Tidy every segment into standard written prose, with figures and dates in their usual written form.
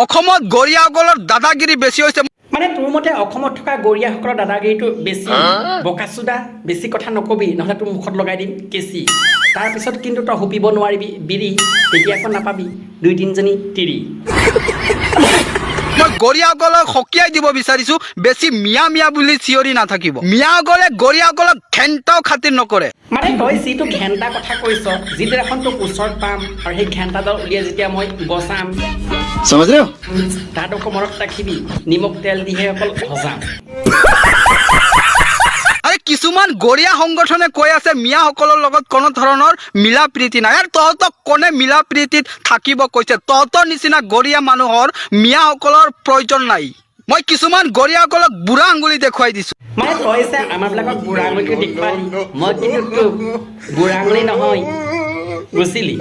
অসমত গৰিয়াসকলৰ দাদাগিৰি বেছি হৈছে। মানে তোৰ মতে অসমত থকা গৰিয়াসকলৰ দাদাগিৰিটো বেছি বকাচোদা, বেছি কথা নকবি নহ'লে তোৰ মুখত লগাই দিম কেঁচি। তাৰপিছত কিন্তু তই হুপিব নোৱাৰিবি বিৰি, তেতিয়া আকৌ নাপাবি 2-3জনী তিৰি। মই গৰিয়াসকলক সকীয়াই দিব বিচাৰিছো, বেছি মিয়া মিয়া বুলি চিঞৰি নাথাকিব। মিয়াসকলে গৰিয়াসকলক ঘেণ্টাও খাতিৰ নকৰে। মানে তই যিটো ঘেণ্টা কথা কৈছ, যিদিনাখন তোক ওচৰত পাম আৰু সেই ঘেণ্টাডাল উলিয়াই যেতিয়া মই বচাম, তাত আকৌ মনত ৰাখিবি নিমখ তেল দিহে অকল ভজাম। আৰে কিছুমান গৰিয়া সংগঠনে কৈ আছে মিয়াসকলৰ লগত কোনো ধৰণৰ মিলা প্ৰীতি নাই। আৰু তহঁতক কোনে মিলা প্ৰীতিত থাকিব কৈছে? তহঁতৰ নিচিনা গৰিয়া মানুহৰ মিয়াসকলৰ প্ৰয়োজন নাই। মই কিছুমান গৰিয়াসকলক বুঢ়া আঙুলি দেখুৱাই দিছো। মানে তই যে আমাৰবিলাকক বুঢ়া আঙুলিটো দেখুৱালি, মই কিন্তু তোক বুঢ়া আঙুলি নহয়, বুজিলি?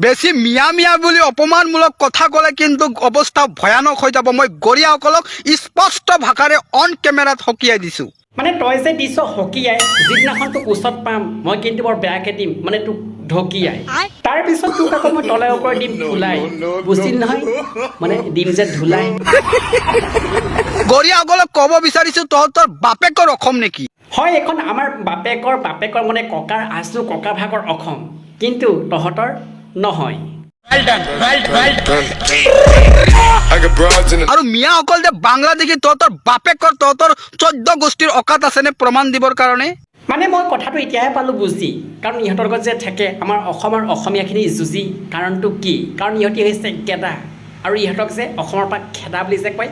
বেছি মিয়া মিয়া বুলি অপমানমূলক কথা ক'লে কিন্তু অৱস্থা ভয়ানক হৈ যাব। মই গৰিয়াসকলক স্পষ্ট ভাষাৰে অন কেমেৰাত সকীয়াই দিছো। মানে তই যে দিছ সকীয়াই, যিদিনাখন তোক ওচৰত পাম মই কিন্তু বৰ বেয়াকে দিম, মানে তোক ঢকিয়াই। তাৰপিছত তোক আকৌ মই তলে ওপৰত দিম ফুলাই, বুজিলি নহয়? মানে দিম যে ধুলাই। গৰিয়াসকলক ক'ব বিচাৰিছো তহঁতৰ বাপেকৰ অসম নেকি? হয়, এখন আমাৰ বাপেকৰ মানে ককাৰ আছো, ককা ভাগৰ অসম, কিন্তু তহঁতৰ নহয়। আৰু মিয়াসকল যে বাংলাদেশী, তহঁতৰ বাপেকৰ তহঁতৰ 14 গোষ্ঠীৰ অকাত আছেনে প্ৰমাণ দিবৰ কাৰণে? মানে মই কথাটো এতিয়াহে পালোঁ বুজি, কাৰণ ইহঁতৰ লগত যে থাকে আমাৰ অসমৰ অসমীয়াখিনি যুঁজি। কাৰণটো কি? কাৰণ ইহঁতি হৈছে গেদা, আৰু ইহঁতক যে অসমৰ পৰা খেদা বুলি যে কয়,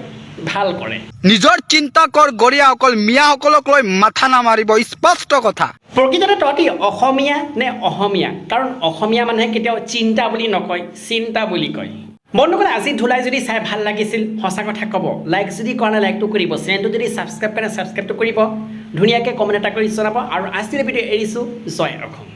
ভাল কৰে। নিজৰ চিন্তা কৰ গৰিয়াসকল, মিয়াসকলক লৈ মাথা নামাৰিব, স্পষ্ট কথা। প্ৰকৃততে তহঁতি অসমীয়া নে অসমীয়া? কাৰণ অসমীয়া মানুহে কেতিয়াও চিন্তা বুলি নকয়, চিন্তা বুলি কয়। বন্ধুসকল, আজি ধুলাই যদি চাই ভাল লাগিছিল, সঁচা কথা ক'ব, লাইক যদি কৰা নাই লাইকটো কৰিব, চেনেলটো যদি ছাবস্ক্ৰাইব কৰে ছাবস্ক্ৰাইবটো কৰিব, ধুনীয়াকৈ কমেণ্ট এটা কৰি জনাব। আৰু আজিৰ ভিডিঅ' এৰিছোঁ। জয় অসম।